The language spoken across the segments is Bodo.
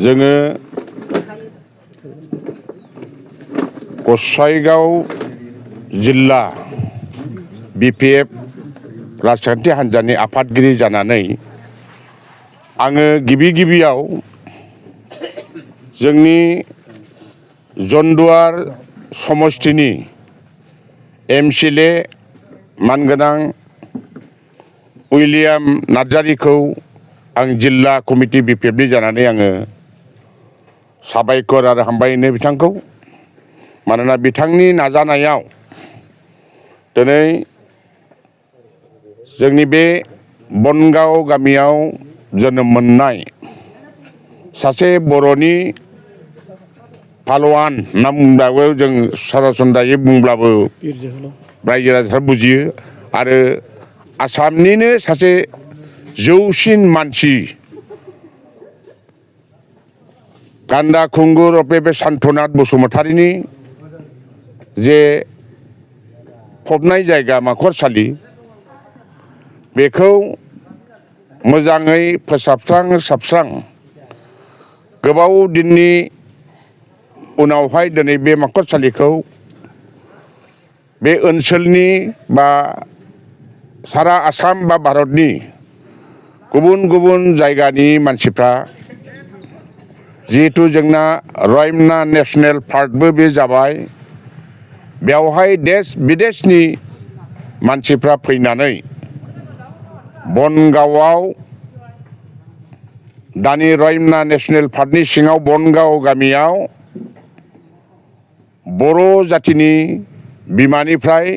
जोङो गसाइगाव जिल्ला BPF राजखान्थि हान्जानि आफादगिरि जानानै आङो गिबियाव जोंनि जन्डुवार समस्तिनि MCLA मानगोनां उइलियाम नार्जारिखौ आं जिल्ला कमिटि BPFनि जानानै आङो साबायखर आरो हामबायनो बिथांखौ। मानोना बिथांनि नाजानायाव दिनै जोंनि बे बनगाव गामियाव जोनोम मोननाय सासे बर'नि पालवान होनना बुंब्लाबो जों सरासनस्रायै बुंब्लाबो रायजो राजाफ्रा बुजियो आरो आसामनिनो सासे जौसिन मानसि गान्दा खुंगुर बे सान्थनाथ बसुमतारिनि जे फबनाय जायगा माखरसालि बेखौ मोजाङै फोसाबस्रां गोबाव दिननि उनावहाय दिनै बे माखरसालिखौ बे ओनसोलनि बा सारा आसाम बा भारतनि गुबुन जायगानि मानसिफ्रा जिहेतु जोंना रायमना नेशनेल पार्कबो बे जाबाय बेवहाय देश बिदेशनि मानसिफ्रा फैनानै बनगावआव दानि रायमना नेशनेल पार्कनि सिङाव बनगाव गामियाव बर' जातिनि बिमानिफ्राय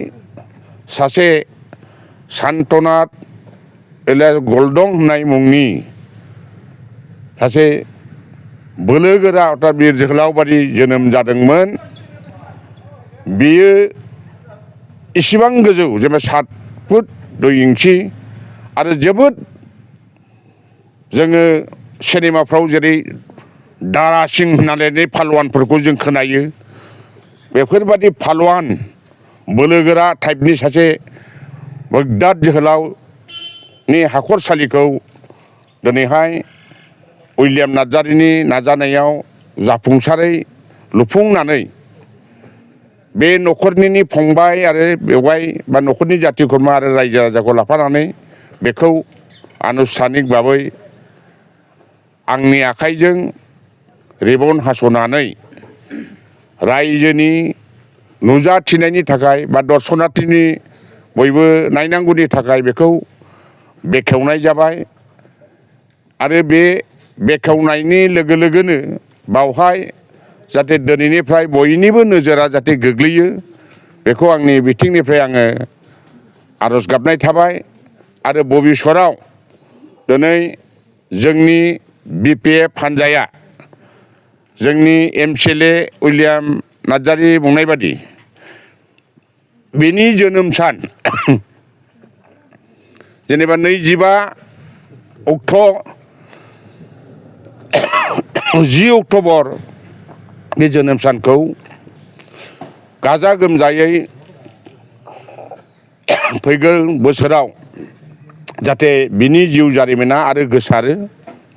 सासे सान्थनाथ गलदं होननाय मुंनि सासे बोलोगोरा अर्थात बिर जोहोलाव बादि जोनोम जादोंमोन। बेयो इसिबां गोजौ जेनेबा 7 फुट 2 इंचि आरो जोबोद जोङो सिनेमाफ्राव जेरै दारासिं होननानै पालवानफोरखौ जों खोनायो बेफोरबादि पालवान बोलोगोरा टाइपनि सासे बोगदाद जोहोलावनि हाखरसालिखौ दिनैहाय उइलियाम नार्जारिनि नाजानायाव जाफुंसारै लुफुंनानै बे न'खरनि फंबाय आरो बेवहाय बा न'खरनि जाथि खुरमा आरो रायजो राजाखौ लाफानानै बेखौ आनुষ্ঠাनिक भाबै आंनि आखाइजों रिबन हास'नानै रायजोनि नुजाथिनायनि थाखाय बा दर्शनार्थिनि बयबो नायनांगौनि थाखाय बेखौ बेखेवनाय जाबाय आरो बे बेखेवनायनि लोगोनो बावहाय जाहाथे दिनैनिफ्राय बयनिबो नोजोरा जाहाथे गोग्लैयो बेखौ आंनि बिथिंनिफ्राय आङो आरज गाबनाय थाबाय आरो भबिसतआव दिनै जोंनि BPF हान्जाया जोंनि MCLA उइलियाम नार्जारि बुंनाय बादि बिनि जोनोम सान जेनेबा 10 अक्ट'बर बे जोनोम सानखौ गाजा गोमजायै फैगोन बोसोराव जाहाथे बिनि जिउ जारिमिना आरो गोसारो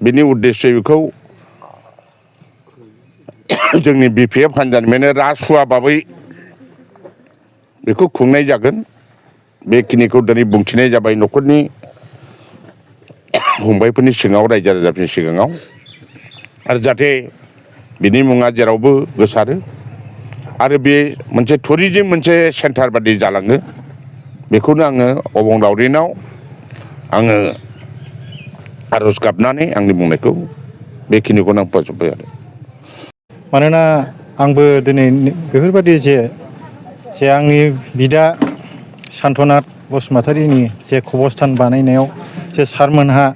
बिनि उद्देश्य बेखौ जोंनि BPF हान्जानिफ्रायनो रासुवा भाबै बेखौ खुंनाय जागोन। बेखिनिखौ दिनै बुंथिनाय जाबाय न'खरनि फंबायफोरनि सिगाङाव रायजो राजाफोरनि सिगाङाव आरो जाहाथे बिनि मुङा जेरावबो गोसारो आरो बे मोनसे टुरिजिम मोनसे सेन्टार बादि जालाङो बेखौनो आङो अबंलावरिनाव आङो आरज गाबनानै आंनि बुंनायखौ बेखिनिखौनो आं फोजोबबाय आरो। मानोना आंबो दिनै बेफोरबायदि जे आंनि बिदा सान्थनाथ बसुमतारिनि जे खबरस्थान बानायनायाव जे सारमोनहा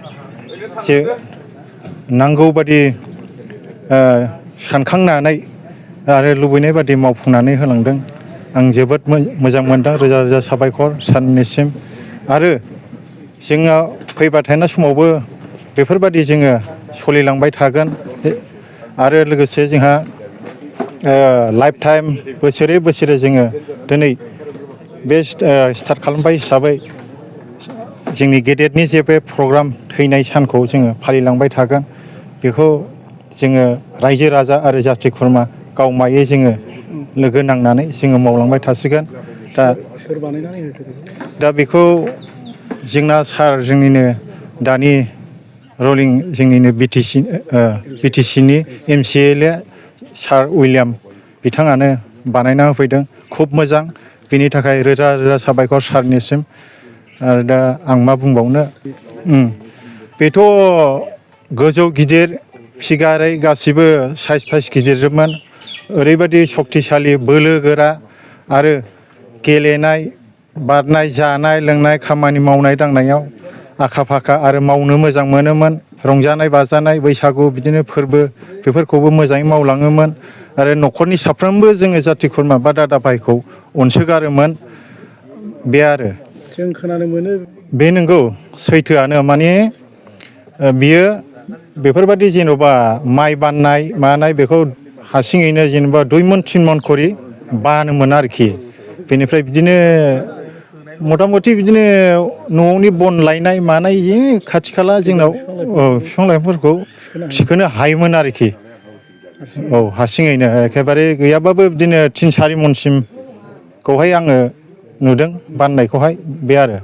जे नांगौ बादि सानखांनानै आरो लुबैनाय बादि मावफुंनानै होलांदों आं जोबोद मोजां मोनदों। रोजा रोजा साबायखर सारनिसिम आरो जोंहा फैबाय थानाय समावबो बेफोरबादि जोङो सोलिलांबाय थागोन आरो लोगोसे जोंहा लाइफ टाइम बोसोरे जोङो दिनै बे स्टार्ट खालामबाय हिसाबै जोंनि गेदेरनि जे बे प्रग्राम थैनाय सानखौ जोङो फालिलांबाय थागोन बेखौ जोङो रायजो राजा आरो जाथि खुरमा गावमायै जोङो लोगो नांनानै जोङो मावलांबाय थासिगोन। सोर बानायनानै होखो? दा बेखौ जोंना सार जोंनिनो दानि रलिं जोंनिनो बिटिसिनि MCLA सार उइलियाम बिथाङानो बानायना होफैदों। खुब मोजां, बिनि थाखाय रोजा रोजा साबायखर सारनिसिम। आरो दा आं मा बुंबावनो, बेथ' गोजौ गिदिर फिगारै गासिबो साइज गिदिरजोबमोन। ओरैबायदि सक्तिशालि बोलो गोरा आरो गेलेनाय बारनाय जानाय लोंनाय खामानि मावनाय दांनायाव आखा फाखा आरो मावनो मोजां मोनोमोन। रंजानाय बाजानाय बैसागु बिदिनो फोरबो बेफोरखौबो मोजाङै मावलाङोमोन। आरो न'खरनि साफ्रोमबो जोङो जाथि खुरमा बा दादा भाइखौ अनसोगारोमोन। बे आरो जों खोनानो मोनो बे नंगौ सैथोआनो, माने बियो बेफोरबायदि जेन'बा माइ बाननाय मानाय बेखौ हारसिङैनो जेनेबा 2 मन 3 मन खरि बानोमोन आरोखि। बेनिफ्राय बिदिनो मथा मथि बिदिनो न'आवनि बन लायनाय मानाय जि खाथि खाला जोंनाव बिफां लाइफांफोरखौ थिखोनो हायोमोन आरोखि। औ हारसिङैनो एखेबारे गैयाबाबो बिदिनो 3-4 मनसिमखौहाय आङो नुदों बाननायखौहाय, बे आरो।